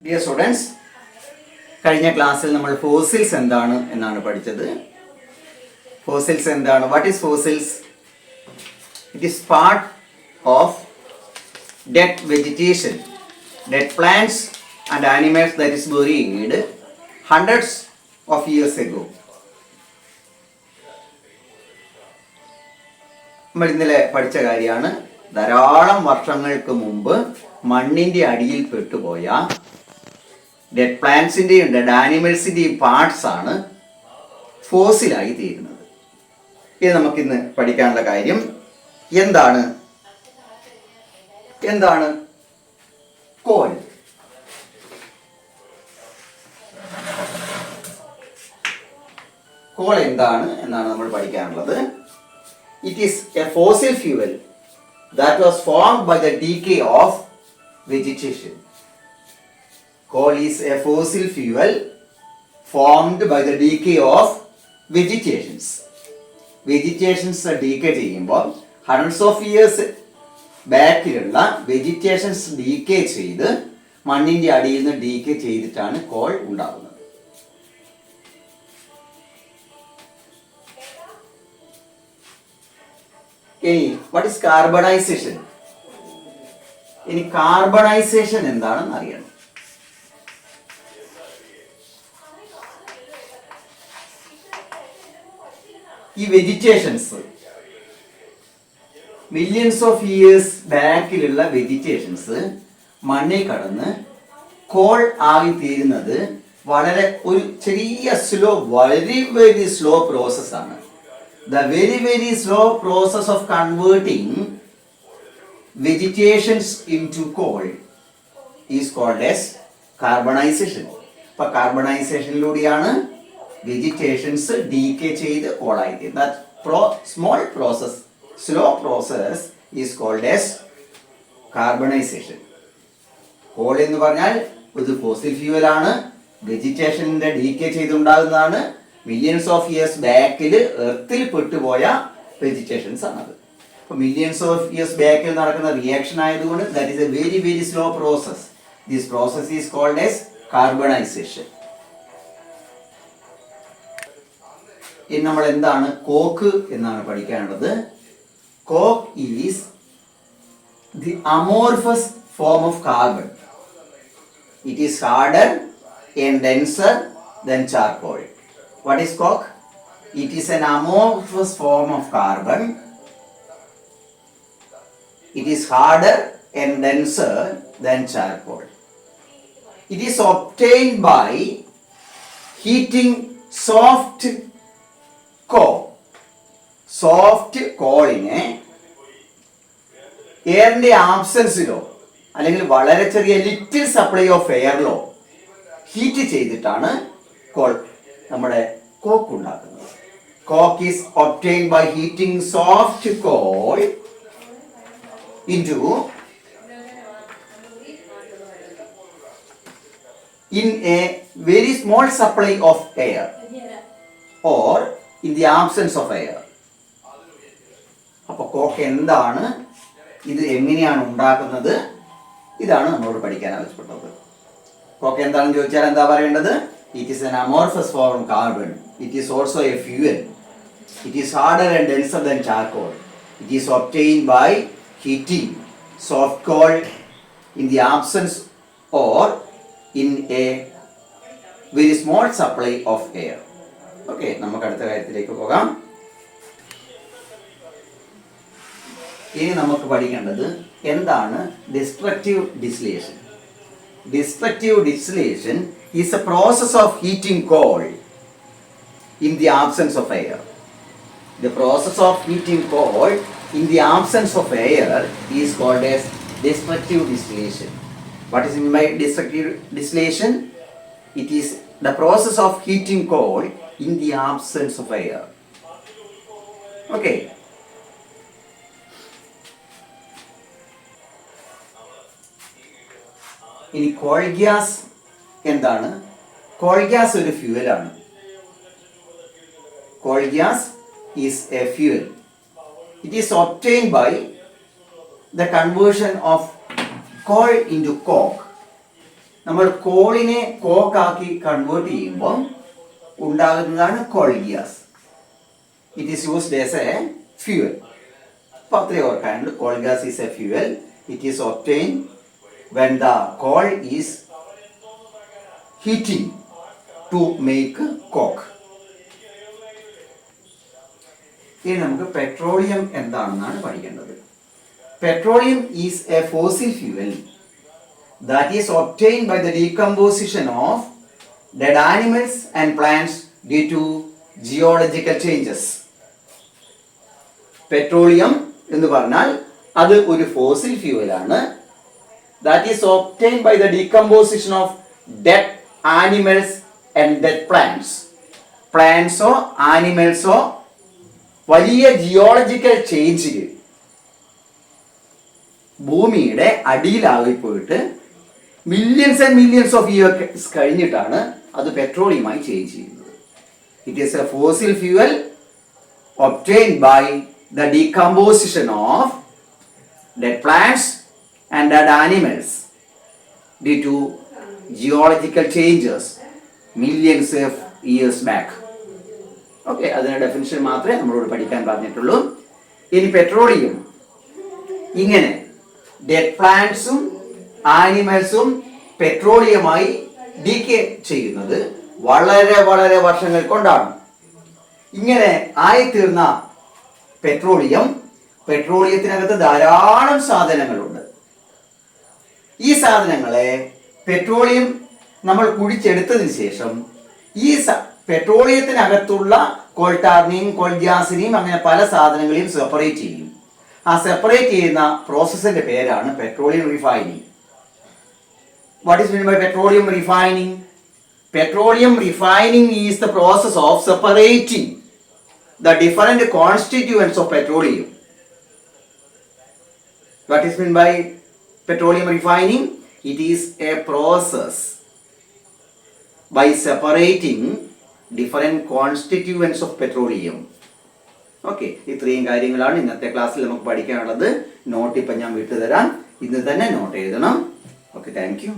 Dear students, കഴിഞ്ഞ ക്ലാസ്സിൽ നമ്മൾ ഫോസിൽസ് എന്താണ് എന്നാണ് പഠിച്ചത്. ഫോസിൽസ് എന്താണ്? What is fossils? It is part of dead vegetation, dead plants and animals that is buried hundreds of years ago. നമ്മൾ ഇന്നലെ പഠിച്ച കാര്യമാണ്. ധാരാളം വർഷങ്ങൾക്ക് മുമ്പ് മണ്ണിൻ്റെ അടിയിൽ പെട്ടുപോയ ഡെഡ് പ്ലാന്റ്സിൻ്റെയും ഡെഡ് ആനിമൽസിൻ്റെയും പാർട്സ് ആണ് ഫോസിലായി തീരുന്നത്. ഇത് നമുക്കിന്ന് പഠിക്കാനുള്ള കാര്യം എന്താണ്? കോൾ. കോൾ എന്താണ് എന്നാണ് നമ്മൾ പഠിക്കാനുള്ളത്. It is a fossil fuel that was formed by the decay of vegetation. Coal is a fossil fuel formed by the decay of vegetations. Vegetations decay ചെയ്യുമ്പോൾ hundreds of years ബാക്കിലുള്ള vegetations decay ചെയ്ത് മണ്ണിൻ്റെ അടിയിൽ നിന്ന് decay ചെയ്തിട്ടാണ് coal ഉണ്ടാകുന്നത്. ഇനി what is carbonisation? ഇനി കാർബണൈസേഷൻ എന്താണെന്ന് അറിയണം. ഈ വെജിറ്റേഷൻസ് മില്യൺസ് ഓഫ് ഇയേഴ്സ് ബാക്കിലുള്ള വെജിറ്റേഷൻസ് മണ്ണിൽ കടന്ന് കോൾ ആയി തീരുന്നത് വളരെ ഒരു ചെറിയ വെരി സ്ലോ പ്രോസസ്സാണ്. The very slow process of converting vegetations into coal is called as carbonization. അപ്പോൾ കാർബണൈസേഷനിലൂടെയാണ് വെജിറ്റേഷൻസ് ഡീക്കേ ചെയ്ത് കോളായി തീരുന്നത്. Small process, slow process is called as carbonisation. Coal എന്ന് പറഞ്ഞാൽ ഒരു ഫോസിൽ ഫ്യൂവലാണ്, വെജിറ്റേഷൻ്റെ ഡീക്കേ ചെയ്തുണ്ടാകുന്നതാണ്. മില്യൺസ് ഓഫ് ഇയേഴ്സ് ബാക്കിൽ എർത്തിൽ പെട്ടുപോയ വെജിറ്റേഷൻസ് ആണത്. അപ്പോൾ മില്യൺസ് ഓഫ് ഇയേഴ്സ് ബാക്കിൽ നടക്കുന്ന റിയാക്ഷൻ ആയതുകൊണ്ട് that is a very slow process. This process is called as carbonisation. ഇനി നമ്മൾ എന്താണ് കോക്ക് എന്നാണ് പഠിക്കാനുള്ളത്. Coke is the amorphous form of carbon. It is harder and denser than charcoal. What is coke? It is an amorphous form of carbon. It is harder and denser than charcoal. It is obtained by heating soft coal. Soft coalനെ എയറിൻ്റെ ആബ്സെൻസിലോ അല്ലെങ്കിൽ വളരെ ചെറിയ little supply of എയറിലോ heat ചെയ്തിട്ടാണ് coal നമ്മുടെ coke ഉണ്ടാക്കുന്നത്. Coke is obtained by heating soft coal in a very small supply of air or in the absence of air. അപ്പോൾ കോക്ക് എന്താണ്, ഇത് എങ്ങനെയാണ് ഉണ്ടാക്കുന്നത്, ഇതാണ് നമ്മളോട് പഠിക്കാൻ ആവശ്യപ്പെട്ടത്. കോക്ക് എന്താണെന്ന് ചോദിച്ചാൽ എന്താ പറയേണ്ടത്? It is an amorphous form of carbon. It is also a fuel. It is harder and denser than charcoal. It is obtained by heating soft coal in the absence or in a very small supply of air. Okay, നമുക്ക് അടുത്ത കാര്യത്തിലേക്ക് പോകാം. ഇനി നമുക്ക് പഠിക്കേണ്ടത് എന്താണ് destructive distillation. Destructive distillation is a process of heating coal in the absence of air. The process of heating coal in the absence of air is called as destructive distillation. What is meant by destructive distillation? It is the process of heating coal in the absence of air. Okay. ഇനി coal gas എന്താണ്? Coal gas ഒരു ഫ്യൂവലാണ്. Coal gas is a fuel. It is obtained by the conversion of coal into coke. നമ്മൾ കോളിനെ കോക്കാക്കി convert ചെയ്യുമ്പോൾ ഉണ്ടാകുന്നതാണ് coal gas. It is used as a fuel. അപ്പോൾ അത്രയും ഓർക്കാനുണ്ട്. Coal gas is a fuel. It is obtain when the coal is heating to make coke. ഇനി നമുക്ക് പെട്രോളിയം എന്താണെന്നാണ് പഠിക്കേണ്ടത്. Petroleum is a fossil fuel that is obtained by the decomposition of dead animals and plants due to geological changes. Petroleum എന്ന് പറഞ്ഞാൽ അത് ഒരു fossil ഫ്യൂവലാണ്. that is obtained by the decomposition of dead animals and dead plants. പ്ലാന്റ്സോ ആനിമൽസോ വലിയ geological ചേഞ്ചിൽ ഭൂമിയുടെ അടിയിലായി പോയിട്ട് millions and millions of years കഴിഞ്ഞിട്ടാണ് അത് പെട്രോളിയമായി ചേഞ്ച് ചെയ്യുന്നത്. It is a fossil fuel obtained by the decomposition of dead plants and dead animals due to geological changes millions of years back. Okay, അതിന്റെ definition മാത്രമേ നമ്മളോട് പഠിക്കാൻ പറഞ്ഞിട്ടുള്ളൂ. ഇനി പെട്രോളിയം ഇങ്ങനെ ഡെഡ് പ്ലാന്റ്സും ആനിമൽസും പെട്രോളിയമായി ഡീക്കേ ചെയ്യുന്നത് വളരെ വളരെ വർഷങ്ങൾ കൊണ്ടാണ്. ഇങ്ങനെ ആയിത്തീർന്ന പെട്രോളിയത്തിനകത്ത് ധാരാളം സാധനങ്ങളുണ്ട്. ഈ സാധനങ്ങളെ പെട്രോളിയം നമ്മൾ കുഴിച്ചെടുത്തതിന് ശേഷം ഈ പെട്രോളിയത്തിനകത്തുള്ള കോൾട്ടാറിനെയും കോൾ ഗ്യാസിനെയും അങ്ങനെ പല സാധനങ്ങളെയും സെപ്പറേറ്റ് ചെയ്യും. ആ സെപ്പറേറ്റ് ചെയ്യുന്ന പ്രോസസ്സിന്റെ പേരാണ് petroleum refining. What is meant by petroleum refining? Petroleum refining is the process of separating the different constituents of petroleum. What is meant by petroleum refining? It is a process by separating different constituents of petroleum. Okay, ഇത്രയും കാര്യങ്ങളാണ് ഇന്നത്തെ ക്ലാസ്സിൽ നമുക്ക് പഠിക്കാനുള്ളത്. Not ഇപ്പം ഞാൻ വിട്ടുതരാം. ഇന്ന് തന്നെ നോട്ട് എഴുതണം. Okay, thank you.